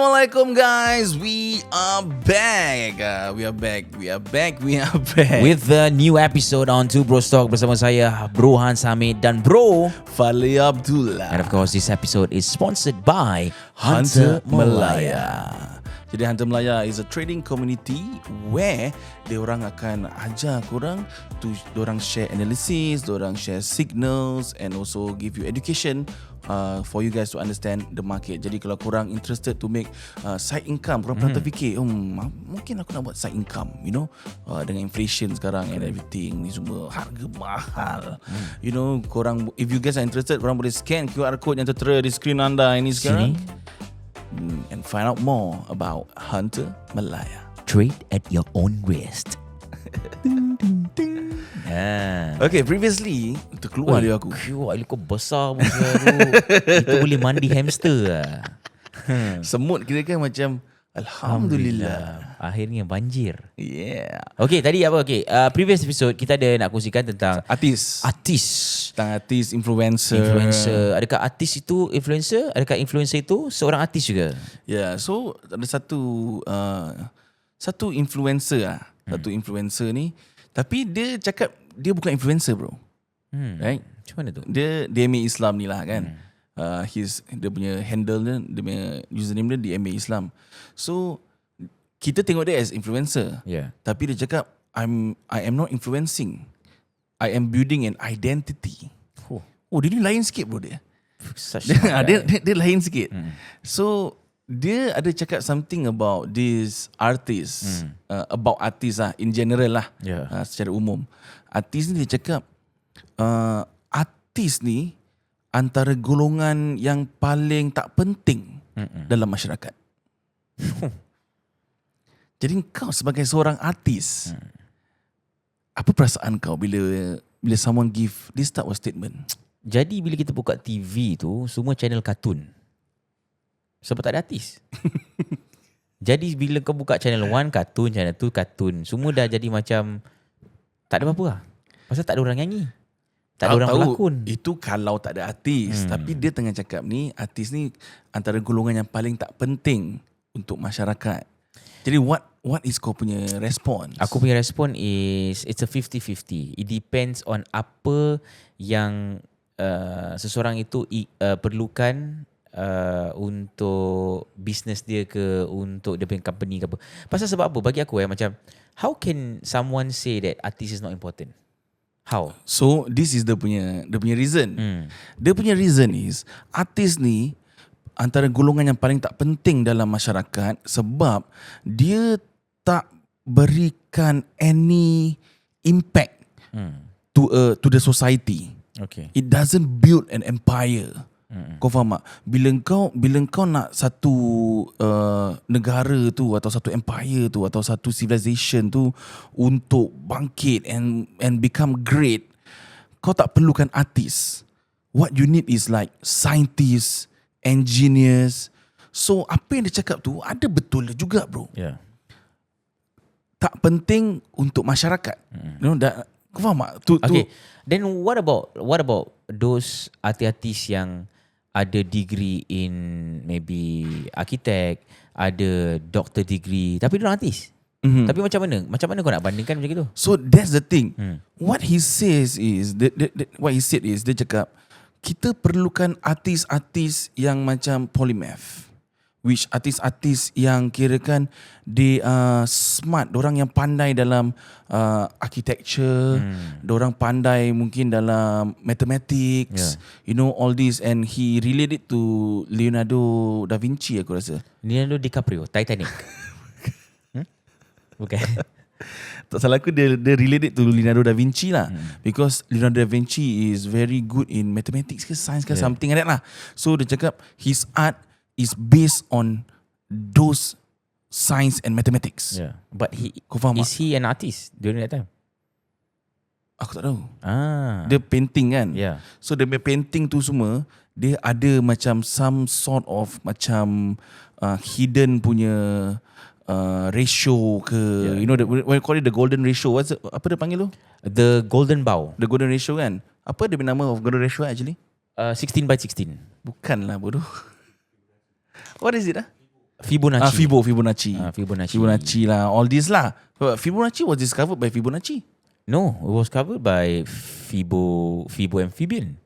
Assalamualaikum guys. We are back. We are back. With the new episode on Two Bros Talk bersama saya Bro Hans Hamid dan Bro Fali Abdullah. And of course this episode is sponsored by Hunter Malaya. Jadi Hunter Malaya is a trading community where diorang akan ajar korang to diorang share analysis, diorang share signals and also give you education for you guys to understand the market. Jadi kalau korang interested to make side income, korang pernah terfikir mungkin aku nak buat side income, you know, dengan inflation sekarang and everything ni semua harga mahal. You know, korang, if you guys are interested, korang boleh scan QR code yang tertera di screen anda ini sekarang and find out more about Hunter Malaya. Trade at your own risk. Okay, previously terkeluar dia aku. Keluar kau besar pun tu. Itu boleh mandi hamster lah. Semut kira kan macam Alhamdulillah. Akhirnya banjir. Yeah. Okay, tadi apa? Okay, previous episode kita ada nak kongsikan tentang Artis. Tentang artis, influencer. Adakah artis itu influencer? Adakah influencer itu seorang artis juga? Yeah, so ada satu influencer lah. Satu influencer ni, tapi dia cakap dia bukan influencer, bro. Right? Macam mana tu? Dia DMA Islam ni lah kan. Dia punya handle dia punya username dia DMA Islam. So kita tengok dia as influencer. Yeah. Tapi dia cakap I am not influencing. I am building an identity. Oh, dia ni lain sikit bro dia. Dia lain sikit. So dia ada cakap something about this artist, about artist lah in general lah, secara umum. Artis ni dia cakap artis ni antara golongan yang paling tak penting dalam masyarakat. Jadi kau sebagai seorang artis, apa perasaan kau bila someone give this type of statement? Jadi bila kita buka TV tu, semua channel kartun. Sebab tak ada artis. Jadi bila kau buka channel 1 kartun, channel 2 kartun, semua dah jadi macam tak ada apa-apa lah. Pasal tak ada orang nyanyi, tak ada orang berlakon. Itu kalau tak ada artis. Tapi dia tengah cakap ni, artis ni antara golongan yang paling tak penting untuk masyarakat. Jadi what is kau punya respon? Aku punya respon is it's a 50-50. It depends on apa yang seseorang itu perlukan untuk business dia ke, untuk dia punya company ke apa. Pasal sebab apa? Bagi aku macam how can someone say that artist is not important? How? So this is dia punya reason. Dia punya reason is artis ni antara golongan yang paling tak penting dalam masyarakat sebab dia tak berikan any impact to the society. Okay. It doesn't build an empire. Kau faham tak? Bila kau nak satu negara tu atau satu empire tu atau satu civilization tu untuk bangkit and become great, kau tak perlukan artis. What you need is like scientists, engineers. So apa yang dia cakap tu ada betul juga, bro. Yeah. Tak penting untuk masyarakat. You know, kau faham tak? Okay. Then what about those artis yang ada degree in maybe architect, ada doctor degree, tapi dia orang artis. Tapi macam mana kau nak bandingkan macam itu? So that's the thing. What he says is what he said is dia cakap kita perlukan artis-artis yang macam polymath, which artis-artis yang kirakan they smart, dorang yang pandai dalam architecture, dorang pandai mungkin dalam mathematics, you know, all this. And he related to Leonardo da Vinci, aku rasa. Leonardo DiCaprio, Titanic. Bukan. Tak salah aku, dia related to Leonardo da Vinci lah. Because Leonardo da Vinci is very good in mathematics ke science ke something like that lah. So dia cakap his art is based on those science and mathematics. Yeah. But is he an artist during that time? Aku tak tahu. Dia painting kan. Yeah. So dia painting tu semua, dia ada macam some sort of macam hidden punya ratio ke, you know, what you call it, the golden ratio. Apa dia panggil tu? The golden bow. The golden ratio kan. Apa dia nama of golden ratio actually? 16 by 16. Bukanlah bodoh. What is it Fibonacci. Fibonacci. Fibonacci lah, all this lah. But Fibonacci was discovered by Fibonacci. No, it was covered by Fibo amphibian.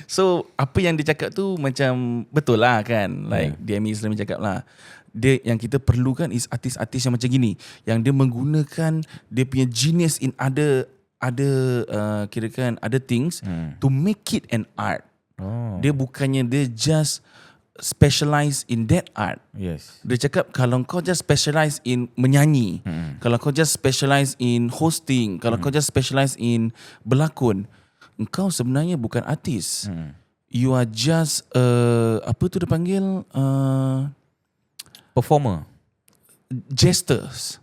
So apa yang dia cakap tu macam betul lah kan. Like DME Islam cakap lah, dia yang kita perlukan is artis-artis yang macam gini, yang dia menggunakan dia punya genius in other kirakan other things to make it an art. Dia bukannya dia just specialize in that art. Yes. Dia cakap kalau kau just specialize in menyanyi, kalau kau just specialize in hosting, kalau kau just specialize in berlakon, engkau sebenarnya bukan artis. You are just apa tu dia panggil Performer. Jesters.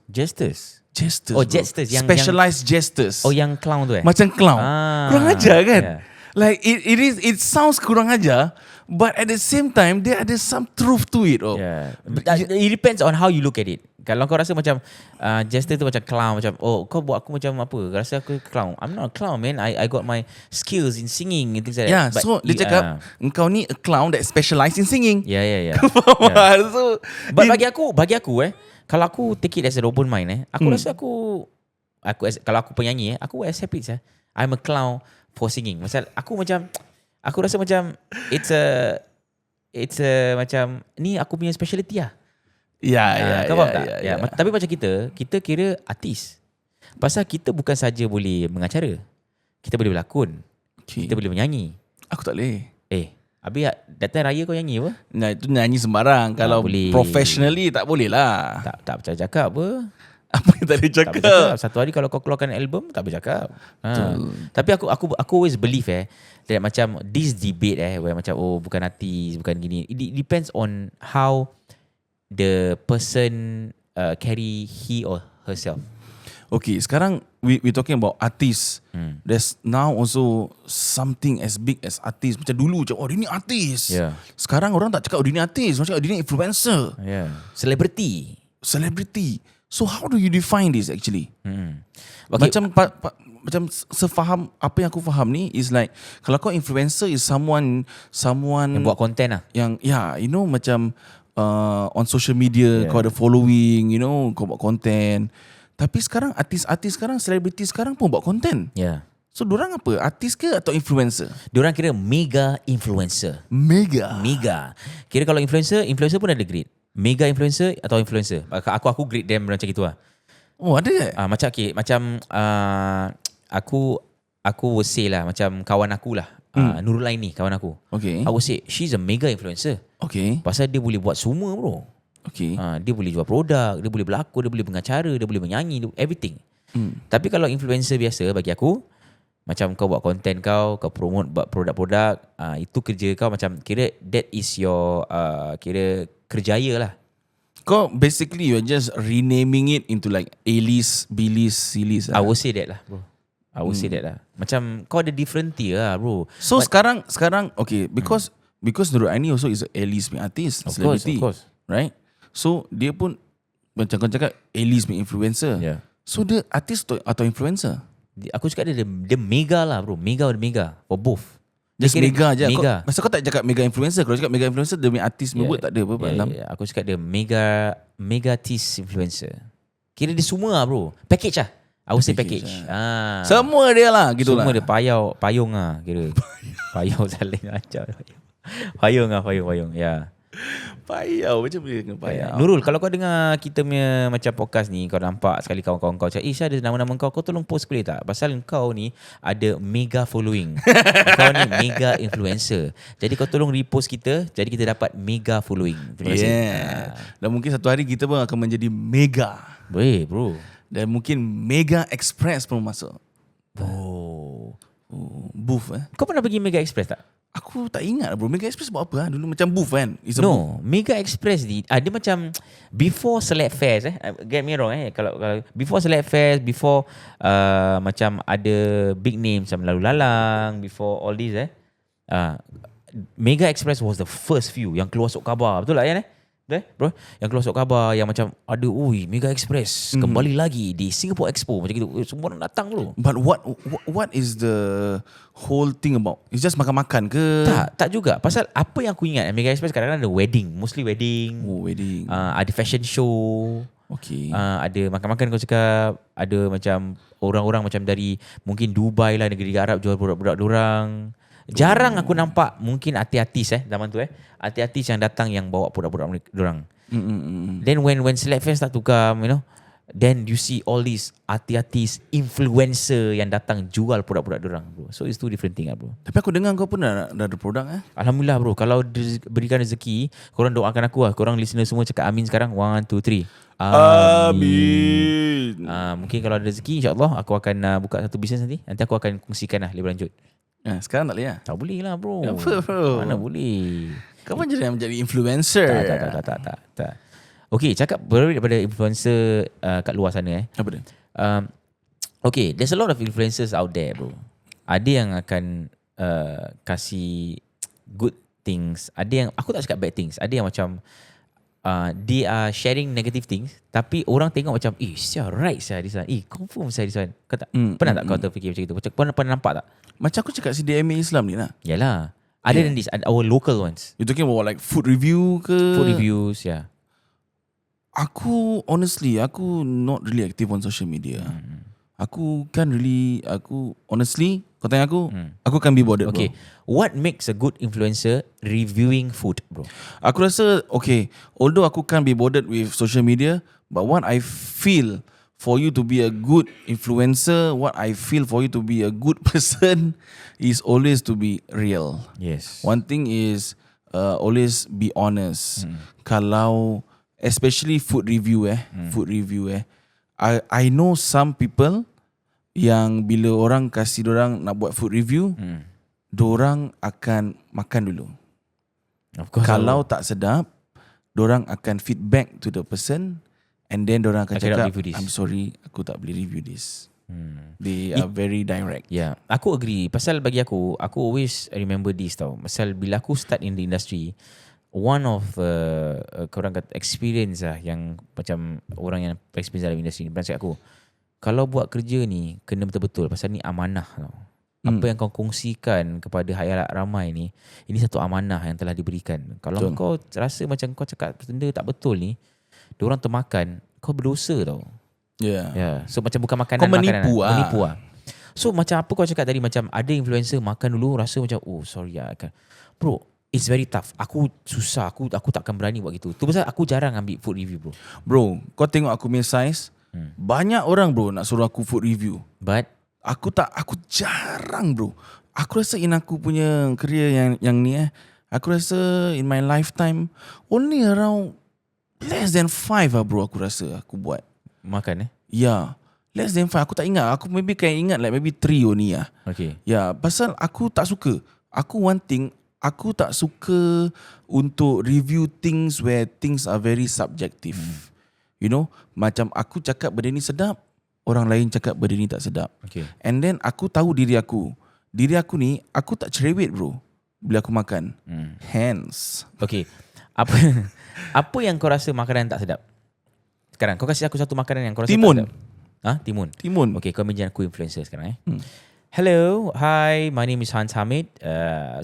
Oh, jesters yang specialized jesters. Oh, yang clown tu Macam clown. Kurang ajar kan? Yeah. Like it sounds kurang ajar, but at the same time there ada some truth to it. Yeah. It depends on how you look at it. Kalau kau rasa macam jester tu macam clown, macam kau buat aku macam apa? Kau rasa aku clown. I'm not a clown, man. I got my skills in singing and things like Yeah, that. so dia cakap engkau ni a clown that specialize in singing. Yeah. So But bagi aku kalau aku take it as an open mind aku rasa kalau aku penyanyi aku accept it I'm a clown for singing. Pasal aku rasa macam it's a macam ni aku punya speciality lah. Kau faham tak? Tapi macam kita kira artis. Pasal kita bukan saja boleh mengacara. Kita boleh berlakon. Kita boleh menyanyi. Aku tak boleh. Habis datang raya kau nyanyi apa? Nah, itu nyanyi sembarang. Kalau boleh. Professionally tak boleh lah. Tak percaya cakap apa? Apa yang tak boleh Tak cakap? boleh cakap. Satu hari kalau kau keluarkan album tak boleh cakap. Tapi aku always believe that macam this debate where macam bukan artis, bukan gini. It depends on how the person carry he or herself. Okay, sekarang we talking about artis. There's now also something as big as artis. Macam dulu macam dia ni artis. Sekarang orang tak cakap dia ni artis, macam dia ni influencer. Celebrity. So how do you define this actually? Okay. Macam sefaham apa yang aku faham ni is like kalau kau influencer is someone yang buat konten lah. Yang macam on social media kau ada following, kau buat konten. Tapi sekarang artis-artis sekarang, selebriti sekarang pun buat konten. So diorang apa? Artis ke atau influencer? Diorang kira mega influencer. Mega. Kira kalau influencer pun ada grade. Mega influencer atau influencer. Aku grade them macam gitu lah. Oh, ada ke? Macam aku would say lah, macam kawan aku lah. Nurul Aini, kawan aku. Okay. I would say she's a mega influencer. Okay. Pasal dia boleh buat semua, bro. Okay. Dia boleh jual produk, dia boleh berlakon, dia boleh mengacara, dia boleh menyanyi, everything. Tapi kalau influencer biasa bagi aku, macam kau buat konten kau promote buat produk-produk, itu kerja kau, macam kira that is your kira kerjaya lah. Kau basically you're just renaming it into like A-list, B-list, C-list lah. I would say that lah, bro. I would say that lah. Macam kau ada different tier lah, bro. So sekarang okay, because Nurul Aini also is a A-list artist, celebrity, of course. Right? So dia pun macam kau cakap A-list influencer. So dia artis atau influencer? Aku cakap dia mega lah, bro. Mega for both. Just mega je. Mega. Masa kau tak cakap mega influencer. Kalau cakap mega influencer, dia punya artis word tak ada apa-apa dalam. Aku cakap dia mega artist influencer. Kira dia semua lah, bro. Package lah. I would say package. Semua dia lah gitu semua lah. Semua dia payung lah kira. Payung saling ajar. Payung. Ya. Payau macam mana dengan payau? Nurul, kalau kau dengar kita punya macam podcast ni, kau nampak sekali kawan-kawan kau cakap, ada nama-nama kau tolong post boleh tak? Pasal kau ni ada mega following. Kau ni mega influencer. Jadi kau tolong repost kita, jadi kita dapat mega following. Terima kasih. Dan mungkin satu hari kita pun akan menjadi mega. Boleh, bro. Dan mungkin Mega Express pun masuk. Booth Kau pernah pergi Mega Express tak? Aku tak ingat bro. Mega Express buat apa dulu? Macam booth kan? No, Mega Express ni dia macam before Select Fest get me wrong kalau before Select Fest, before macam ada big name macam Lalu Lalang, before all this Mega Express was the first few yang keluar sok khabar. Betul tak Yan? Bro, yang keluar surat khabar yang macam ada Mega Express kembali lagi di Singapore Expo macam gitu. Semua orang datang bro. But what is the whole thing about? It's just makan-makan ke? Tak juga. Pasal apa yang aku ingat Mega Express kadang-kadang ada wedding, mostly wedding. Wedding. Ada fashion show. Okay. Ada makan-makan kau cakap. Ada macam orang-orang macam dari mungkin Dubai lah, negeri Arab jual produk-produk diorang. Jarang aku nampak mungkin artis zaman tu artis yang datang yang bawa produk-produk diorang. Then when Select Fest start to come, then you see all these artis influencer yang datang jual produk-produk diorang bro. So it's two different thing bro. Tapi aku dengar kau pun dah ada produk Alhamdulillah bro. Kalau berikan rezeki, korang doakan aku korang listener semua cakap amin sekarang. 1, 2, 3. Amin. Mungkin kalau ada rezeki, insyaAllah aku akan buka satu bisnes nanti. Nanti aku akan kongsikan lebih lanjut. Sekarang tak boleh Tak boleh lah bro. Apa bro? Mana boleh. Kau pun jadi influencer. Tak. Okay, cakap berbalik daripada influencer kat luar sana Apa dia? Okay, there's a lot of influencers out there bro. Ada yang akan kasih good things. Ada yang, aku tak cakap bad things. Ada yang macam they are sharing negative things, tapi orang tengok macam right this one. Confirm this one. Kau tak pernah tak kau terfikir macam itu? Pernah nampak tak? Macam aku cakap si DMA Islam ni lah. Yalah. Other than this, our local ones. You talking about like food review ke? Food reviews, yeah. Aku not really active on social media. Aku honestly, kau tanya aku can be bothered Okay, bro. what makes a good influencer reviewing food bro? Aku rasa, okay, although aku can't be bothered with social media, but what I feel for you to be a good influencer, what I feel for you to be a good person is always to be real. Yes. One thing is always be honest. Kalau especially food review I know some people yang bila orang kasih dorang nak buat food review, dorang akan makan dulu. Of course. Kalau tak sedap, dorang akan feedback to the person, and then dorang akan cakap, I'm sorry, aku tak boleh review this. They are very direct. Yeah, aku agree. Pasal bagi aku always remember this tau. Pasal bila aku start in the industry, one of korang kata experience yang macam orang yang experience dalam industri ni, pernah cakap aku, kalau buat kerja ni kena betul-betul, pasal ni amanah tau. Apa yang kau kongsikan kepada khalayak ramai ni, ini satu amanah yang telah diberikan. Kalau kau rasa macam kau cakap benda tak betul ni, diorang termakan, kau berdosa tau. Yeah. So macam bukan makanan, kau menipu lah. So macam apa kau cakap tadi, macam ada influencer makan dulu rasa macam sorry bro, it's very tough. Aku susah, aku takkan berani buat gitu. Tu pasal aku jarang ambil food review bro. Bro, kau tengok aku punya size, banyak orang bro nak suruh aku food review, but aku jarang bro. Aku rasa in aku punya career yang ni aku rasa in my lifetime only around less than 5 bro, aku rasa aku buat makan yeah, less than 5. Aku tak ingat. Aku maybe kan ingat like maybe 3 only Okay. Yeah, pasal aku tak suka. One thing, aku tak suka untuk review things where things are very subjective. You know, macam aku cakap benda ni sedap, orang lain cakap benda ni tak sedap. Okay. And then aku tahu diri aku ni, aku tak cerewet bro bila aku makan. Hence. Okay. Apa yang kau rasa makanan tak sedap? Sekarang kau kasih aku satu makanan yang kau rasa Timun. tak sedap. Timun. Okay, kau menjadi aku influencer sekarang Hello, hi, my name is Hans Hamid.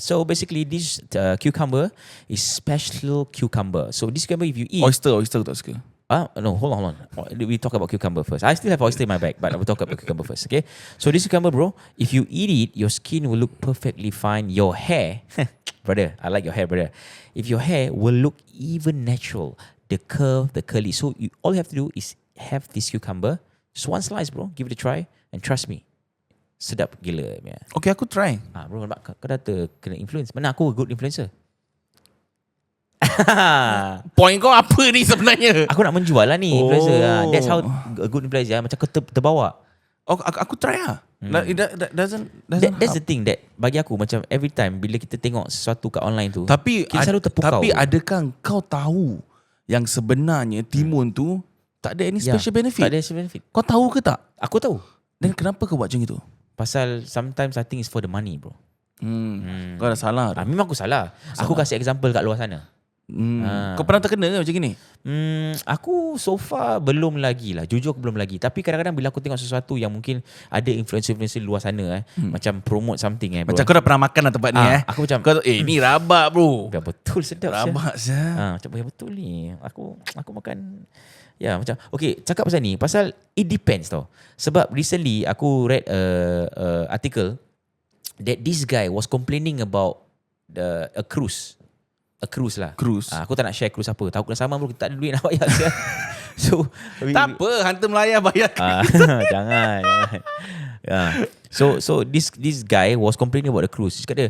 So basically this cucumber is special cucumber. So this cucumber if you eat Oyster aku tak suka. No, hold on. We talk about cucumber first. I still have oyster in my bag, but I will talk about cucumber first, okay? So this cucumber, bro, if you eat it, your skin will look perfectly fine. Your hair, brother, I like your hair, brother. If your hair will look even natural, the curve, the curly. So all you have to do is have this cucumber, just one slice, bro. Give it a try, and trust me, sedap gila. Okay, aku try. Bro, nampak kau dah kena influence. Mana aku good influencer? Point kau apa ni sebenarnya? Aku nak menjual lah ni influencer. That's how a good influencer macam kau terbawa. Aku try It doesn't That's the thing that bagi aku macam every time bila kita tengok sesuatu kat online tu, Tapi kita selalu terpukau. Tapi adakah kau tahu yang sebenarnya timun tu tak ada any special benefit? Tak ada special benefit. Kau tahu ke tak? Aku tahu. Dan kenapa kau buat macam itu? Pasal sometimes I think it's for the money, bro. Kau dah salah. Memang aku salah. Aku kasih example kat luar sana. Kau pernah terkena ke macam gini? Aku so far belum lagi lah. Jujur aku belum lagi. Tapi kadang-kadang bila aku tengok sesuatu yang mungkin ada influencer-influencer luar sana macam promote something bro. Macam kau dah pernah makan lah tempat ni Aku macam kau, ni rabak bro. Ya betul sedap Rabak sah. Macam ya betul ni. Aku makan. Ya macam okay, cakap pasal ni, pasal it depends tau. Sebab recently aku read a article that this guy was complaining about a cruise lah. Cruise. Aku tak nak share cruise apa. Tahu kena sama bro, kita tak ada duit nak bayar. So Tak apa, hantar melayar bayar. jangan. So this guy was complaining about the cruise. Dia kata,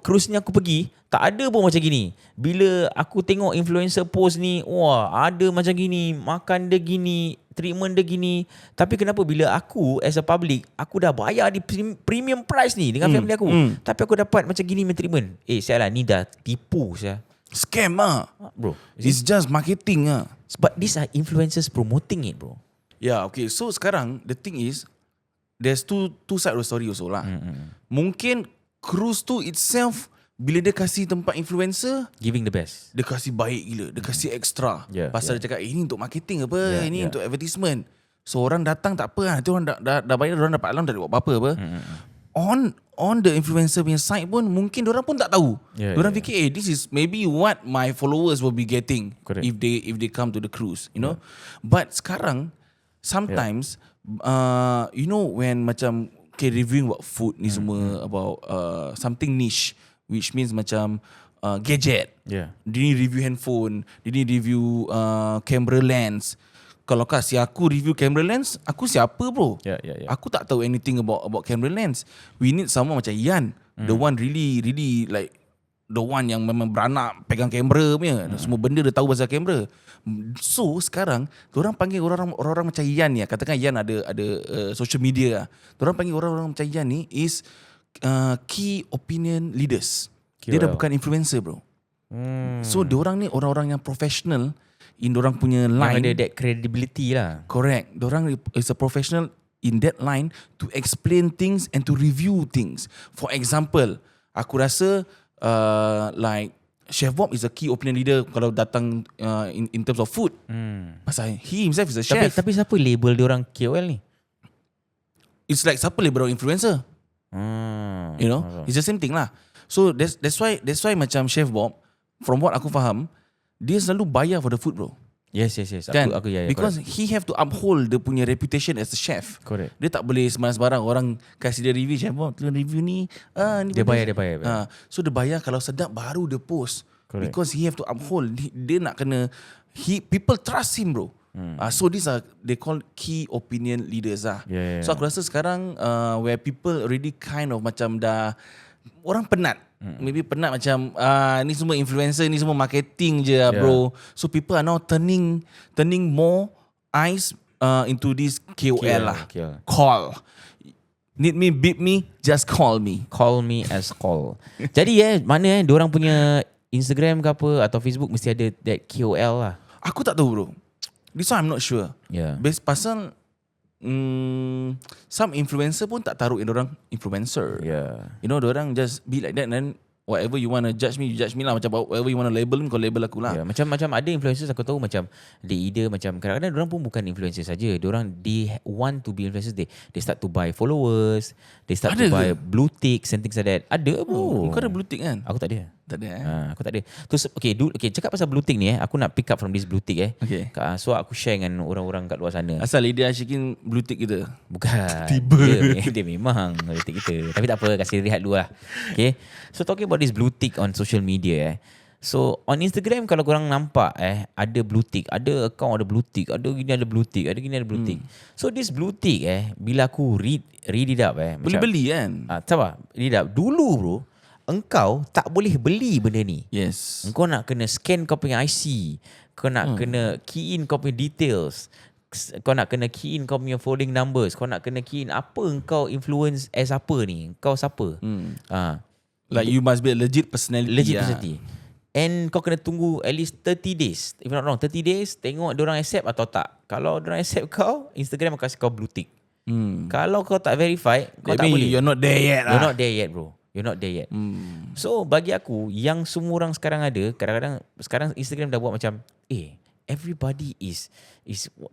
cruise ni aku pergi tak ada pun macam gini. Bila aku tengok influencer post ni, wah ada macam gini, makan dia gini, treatment dia gini. Tapi kenapa bila aku as a public, aku dah bayar di premium price ni dengan family aku, tapi aku dapat macam gini punya treatment. Sialah, ni dah tipu saya. Scam lah Bro, It's just marketing lah. but these are influencers promoting it bro. Yeah, okay. So sekarang the thing is, there's two side of the story also lah. Mungkin cruise tu itself, bila dia kasih tempat influencer, Giving the best. dia kasih baik gila, dia kasih extra. Yeah, Pasal dia cakap ini untuk marketing apa, ini yeah. untuk advertisement. So orang datang tak apa lah, nanti orang dah bayar, orang dapat alam, tak ada buat apa-apa apa. On the influencer punya side pun, mungkin orang pun tak tahu. Orang fikir this is maybe what my followers will be getting. Correct. if they come to the cruise, you know. But sekarang sometimes you know, when macam reviewing about food ni semua, about something niche, which means macam gadget. Yeah. Dia ni review handphone, dia ni review camera lens. Kalau kasih aku review camera lens, aku siapa bro? Yeah. Aku tak tahu anything about camera lens. We need someone macam Ian, the one really like the one yang memang beranak pegang kamera punya. Semua benda dia tahu pasal kamera. So sekarang diorang panggil orang-orang macam Ian ni. Katakan Ian ada social media lah. Diorang panggil orang-orang macam Ian ni is key opinion leaders. Dia dah bukan influencer bro. So diorang ni orang-orang yang professional in dorang punya line. Yang ada that credibility lah. Correct. Dorang is a professional in that line to explain things and to review things. For example, aku rasa like Chef Bob is a key opinion leader kalau datang in terms of food. Pasal he himself is a chef. Tapi siapa label diorang KOL ni? It's like siapa label orang influencer. You know, it's the same thing lah. So that's why macam Chef Bob, from what aku faham, dia selalu bayar for the food bro. Yes. Kan? Aku Because correct. he have to uphold dia punya reputation as a chef. Correct. Dia tak boleh sembarang-sembarang orang kasih dia review, Chef Bob tolong review ni. Ni Dia bagus. bayar. So dia bayar, kalau sedap baru dia post. Correct. Because he have to uphold. Dia nak kena, people trust him bro. So these are, they call key opinion leaders lah. Yeah. So aku rasa sekarang where people already kind of macam dah, orang penat. Maybe penat macam ni semua influencer, ni semua marketing je lah, bro. So people are now turning more eyes into this KOL lah. Call. Need me, beat me, just call me. Call me as call. Jadi mana diorang punya Instagram ke apa atau Facebook mesti ada that KOL lah. Aku tak tahu bro. This one I'm not sure. Yeah. Based pasal some influencer pun tak taruh orang influencer. Yeah. You know, orang just be like that, and then whatever you want to judge me, you judge me lah. Macam whatever you want to label me, kau label aku lah. Yeah, macam ada influencers aku tahu macam they either macam kadang-kadang diorang pun bukan influencer saja. Diorang they want to be influencers. They start to buy followers. They start to buy blue ticks and things like that. Ada bro. Kau ada blue tick kan? Aku tak ada. Tak ada Aku tak ada. Terus okay, cakap pasal blue tick ni aku nak pick up from this blue tick Okay. So aku share dengan orang-orang kat luar sana. Asal Lydia Ashikin blue tick kita? Bukan. Tiba. Dia memang blue tick kita. Tapi tak apa, kasih rehat dulu lah. Okay. So talking about this blue tick on social media So on Instagram kalau korang nampak ada blue tick, ada account ada blue tick, ada gini ada blue tick, ada gini ada blue tick. So this blue tick bila aku read it up Boleh beli kan? tahu tak? Read it up. Dulu bro, engkau tak boleh beli benda ni. Yes. Engkau nak kena scan kau punya IC. Kau nak kena key in kau punya details. Kau nak kena key in kau punya folding numbers. Kau nak kena key in apa engkau influence as apa ni. Kau siapa. Like you must be a legit personality. Legit personality. And kau kena tunggu at least 30 days. If not wrong, 30 days tengok diorang accept atau tak. Kalau diorang accept kau, Instagram akan kasih kau blue tick. Kalau kau tak verify, kau That tak mean boleh. you're not there yet You're not there yet bro. You're not there yet. So bagi aku, yang semua orang sekarang ada, kadang-kadang sekarang Instagram dah buat macam, everybody is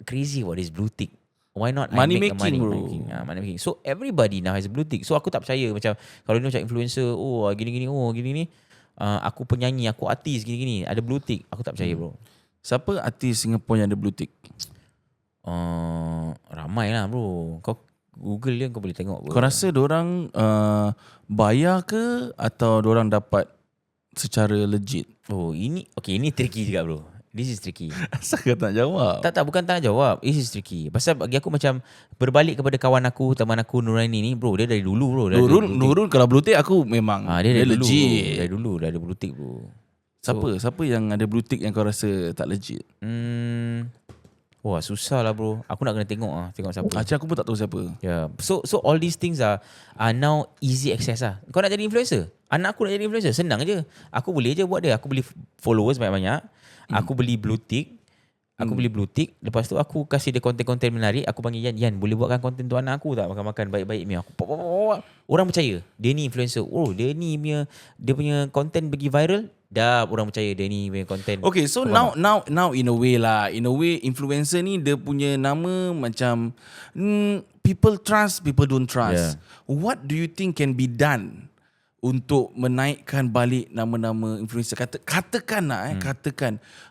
crazy about this blue tick. Why not Money I make making, bro. money making. So everybody now has a blue tick. So aku tak percaya macam kalau dia macam influencer, gini-gini, aku penyanyi, aku artis gini-gini, ada blue tick. Aku tak percaya, bro. Siapa artis Singapore yang ada blue tick? Ramai lah, bro. Kau Google dia, kau boleh tengok, bro. Kau rasa diorang bayar ke atau diorang dapat secara legit? Ini tricky juga, bro. This is tricky. Asal kau tak jawab? Tak, bukan tak nak jawab. This is tricky. Pasal bagi aku macam berbalik kepada kawan aku, teman aku Nuraini ni, bro, dia dari dulu, bro. Nurul kalau blue tick aku memang dia dari legit. Dari dulu dah ada blue tick, bro. Siapa yang ada blue tick yang kau rasa tak legit? Wah, susah lah, bro. Aku nak kena tengok siapa. Macam aku pun tak tahu siapa. Yeah. So all these things are now easy access lah. Kau nak jadi influencer? Anak aku nak jadi influencer, senang je. Aku boleh je buat dia. Aku beli followers banyak-banyak. Aku beli blue tick. Lepas tu aku kasih dia konten-konten menarik. Aku panggil Yan, boleh buatkan konten tu anak aku tak? Makan-makan baik-baik ni. Aku orang percaya dia ni influencer. Dia ni punya konten pergi viral. Dah orang percaya dia ni punya konten. Okay, so now in a way influencer ni dia punya nama macam people trust, people don't trust. What do you think can be done untuk menaikkan balik nama-nama influencer? Katakan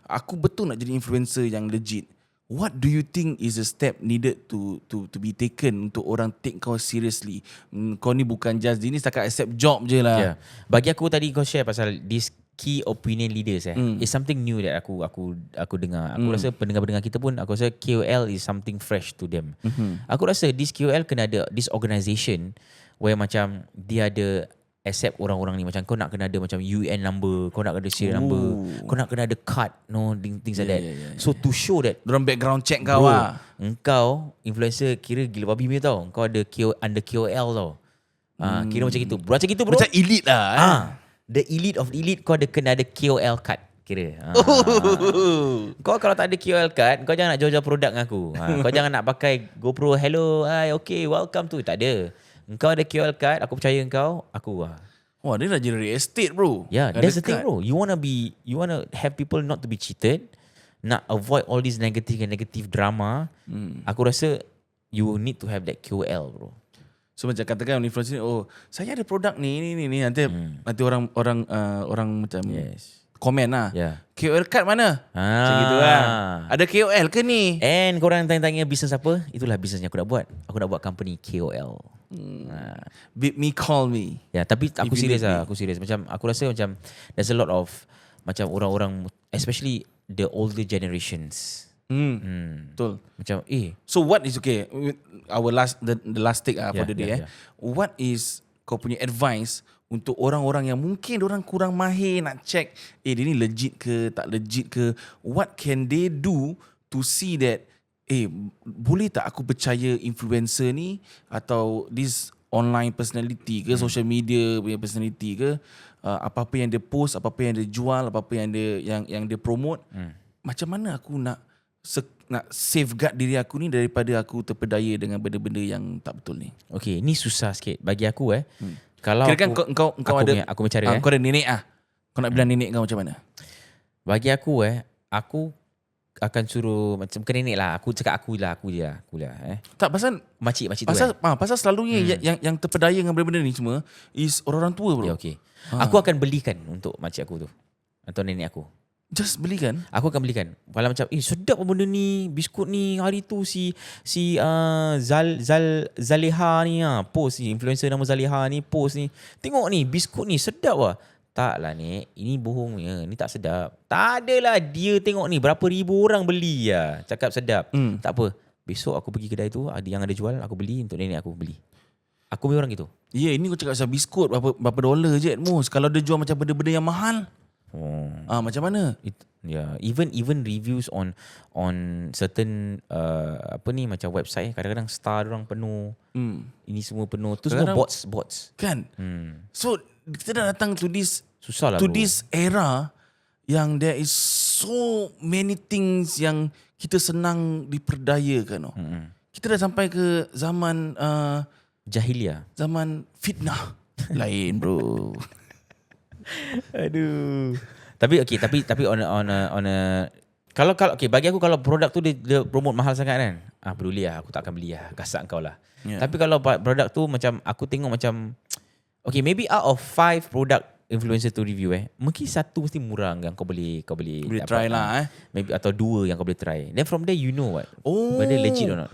aku betul nak jadi influencer yang legit. What do you think is a step needed to be taken untuk orang take kau seriously? Kau ni bukan just ni setakat accept job je lah. Bagi aku tadi kau share pasal this key opinion leaders It's something new that aku dengar. Aku rasa pendengar-pendengar kita pun, aku rasa KOL is something fresh to them. Aku rasa this KOL kena ada this organisation where macam dia ada accept orang-orang ni. Macam kau nak kena ada macam UN number, kau nak kena ada serial number, kau nak kena ada card, things like that. So to show that Diorang background check kau lah. Engkau influencer kira gila babi punya tau. Kau ada under KOL tau. Kira macam gitu. Macam gitu, bro. Macam elite lah. The elite of the elite, kau kena ada KOL card. Kira kau kalau tak ada KOL card, kau jangan nak jual-jual produk dengan aku. Kau jangan nak pakai GoPro, hello, hi, okay, welcome to. Tak ada. Engkau ada KOL card, aku percaya engkau, aku Wah, dia dah jadi real estate, bro. Yeah, that's the thing, bro. You wanna have people not to be cheated, nak avoid all this negative drama. Aku rasa you need to have that KOL, bro. So macam katakan influencer ni, saya ada produk ni nanti orang macam komen lah. KOL card mana? Macam gitu lah. Ada KOL ke ni? And korang tanya-tanya bisnes apa? Itulah bisnes yang aku nak buat. Aku nak buat company KOL. Beat me, call me. Ya, tapi aku serius lah. Aku serius. Macam aku rasa macam there's a lot of macam orang-orang, especially the older generations. Betul. Macam So what is okay? Our the last take for the day. What is kau punya advice untuk orang-orang yang mungkin orang kurang mahir nak check dia ni legit ke tak legit ke? What can they do to see that boleh tak aku percaya influencer ni atau this online personality ke, social media punya personality ke, apa-apa yang dia post, apa-apa yang dia jual, apa-apa yang dia promote, macam mana aku nak safeguard diri aku ni daripada aku terpedaya dengan benda-benda yang tak betul ni? Okay, ni susah sikit bagi aku Kalau kira-kan kau ada aku bicara kau ada nenek kau nak bilang nenek kau macam mana? Bagi aku aku akan suruh macam bukan nenek lah, aku cakap aku je lah. Tak, pasal makcik tu pasal selalunya yang terpedaya dengan benda-benda ni semua is orang tua, bro. Okay. Aku akan belikan untuk makcik aku tu atau nenek aku. Just belikan? Aku akan belikan. Kalau macam sedap benda ni, biskut ni, hari tu si Zaleha ni post ni, influencer nama Zaleha ni post ni. Tengok ni, biskut ni sedap lah. Tak lah, Nek, ini bohongnya, ni tak sedap. Tak adalah, dia tengok ni berapa ribu orang beli lah, cakap sedap. Tak apa, besok aku pergi kedai tu, ada yang ada jual, aku beli untuk nenek aku beli. Aku punya orang gitu. Ya, ini kau cakap pasal biskut berapa dolar je at most. Kalau dia jual macam benda-benda yang mahal, macam mana? Even reviews on certain macam website, kadang-kadang star orang penuh. Ini semua penuh. Tu semua bots. Kan? So kita dah datang to this susah lah, to this era yang there is so many things yang kita senang diperdayakan. Kita dah sampai ke zaman jahiliah. Zaman fitnah. Lain bro. Aduh. Tapi on a kalau okay, bagi aku kalau produk tu dia promote mahal sangat kan. Peduli lah, aku tak akan beli lah. Gasak kau lah. Yeah. Tapi kalau produk tu macam aku tengok macam okay, maybe out of 5 product influencer to review mungkin satu mesti murah yang kau boleh dapat, try lah maybe atau 2 yang kau boleh try. Then from there you know whether legit or not.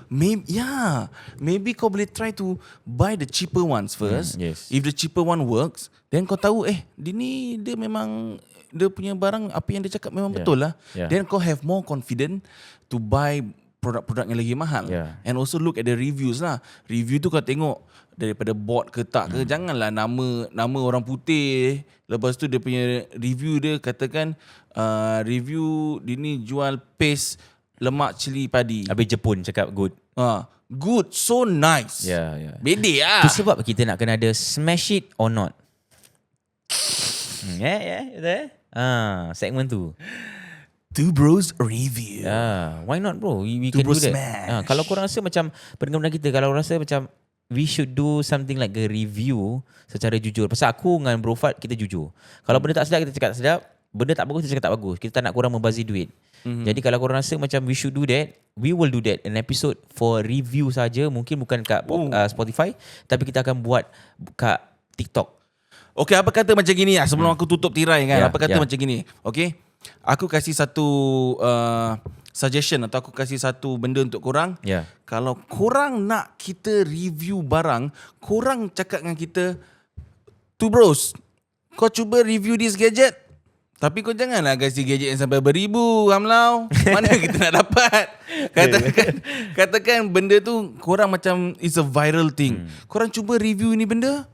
Maybe kau boleh try to buy the cheaper ones first. Yes. If the cheaper one works, then kau tahu dia memang dia punya barang apa yang dia cakap memang betul lah. Then kau have more confident to buy produk-produk yang lagi mahal. And also look at the reviews lah. Review tu kau tengok daripada bot ke tak ke. Janganlah nama orang putih. Lepas tu dia punya review dia katakan review dia ni jual paste lemak cili padi. Habis Jepun cakap good. Good, so nice. Bedek lah. Tu sebab kita nak kena ada smash it or not. Segmen tu. Two Bros Review. Why not bro? We Two can do Bros that. Smash. Kalau korang rasa macam pendengar kita, kalau rasa macam we should do something like a review secara jujur. Pasal aku dengan Bro Fat kita jujur. Kalau benda tak sedap kita cakap tak sedap, benda tak bagus kita cakap tak bagus. Kita tak nak korang membazir duit. Jadi kalau korang rasa macam we should do that, we will do that. An episode for review saja, mungkin bukan kat Spotify, tapi kita akan buat kat TikTok. Okay, apa kata macam gini lah sebelum aku tutup tirai kan. Apa kata macam gini? Okay, aku kasih satu suggestion atau aku kasih satu benda untuk korang. Kalau korang nak kita review barang, korang cakap dengan kita, Two Bros, kau cuba review this gadget. Tapi kau janganlah kasih gadget yang sampai beribu, Hamlau. Mana kita nak dapat? Katakan benda tu korang macam it's a viral thing. Korang cuba review ni benda.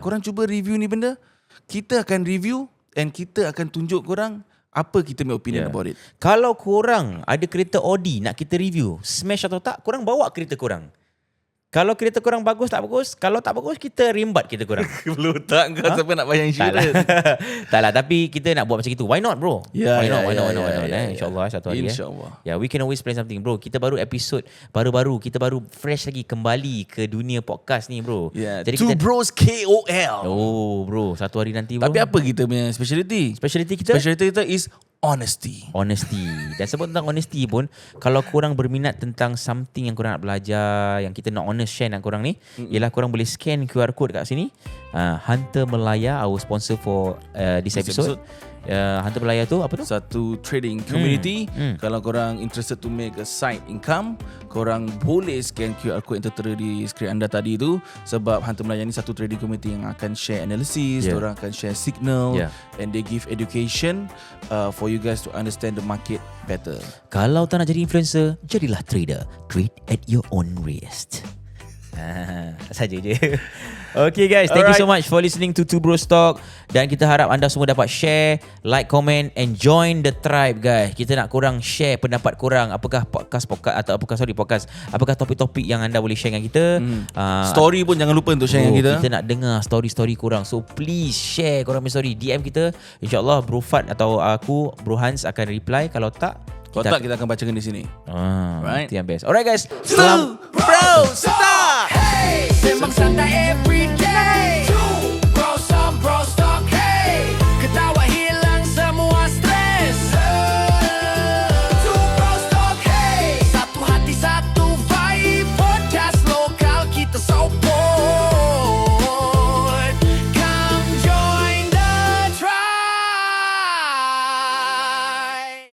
Korang cuba review ni benda. Kita akan review and kita akan tunjuk korang apa kita punya opinion about it. Kalau korang ada kereta Audi nak kita review, smash atau tak, korang bawa kereta korang. Kalau kereta korang bagus tak bagus, kalau tak bagus kita rimbat kereta korang. Belum tak kau siapa nak bayar insurans. Tak lah, tapi kita nak buat macam itu. Why not bro? Why not? InsyaAllah satu hari. InsyaAllah. We can always plan something bro. Kita baru episode baru-baru, kita baru fresh lagi kembali ke dunia podcast ni bro. Jadi Two Bros KOL. Oh bro, satu hari nanti bro. Tapi apa kita punya speciality? Speciality kita is honesty. Dan sebut tentang honesty pun, kalau korang berminat tentang something yang korang nak belajar, yang kita nak honest share dengan korang ni, ialah korang boleh scan QR code kat sini. Hunter Melaya, our sponsor for this episode. Hunter Melaya tu apa tu? Satu trading community. Kalau korang interested to make a side income, korang boleh scan QR code yang tertera di skrin anda tadi tu. Sebab Hunter Melaya ni satu trading community yang akan share analysis, orang akan share signal, and they give education for you guys to understand the market better. Kalau tak nak jadi influencer, jadilah trader. Trade at your own risk. Saja je. Okay guys, thank you so much for listening to Two Bros Talk. Dan kita harap anda semua dapat share, like, comment and join the tribe guys. Kita nak korang share pendapat korang. Apakah podcast podcast, apakah topik-topik yang anda boleh share dengan kita. Story pun jangan lupa untuk share dengan kita. Kita nak dengar story-story korang. So please share korang punya story, DM kita. InsyaAllah Bro Fat atau aku, Bro Hans akan reply. Kalau tak, kita akan bacakan di sini. Right? Itu yang best. Alright guys, Two Bros Talk. Hey, sembang santai every day.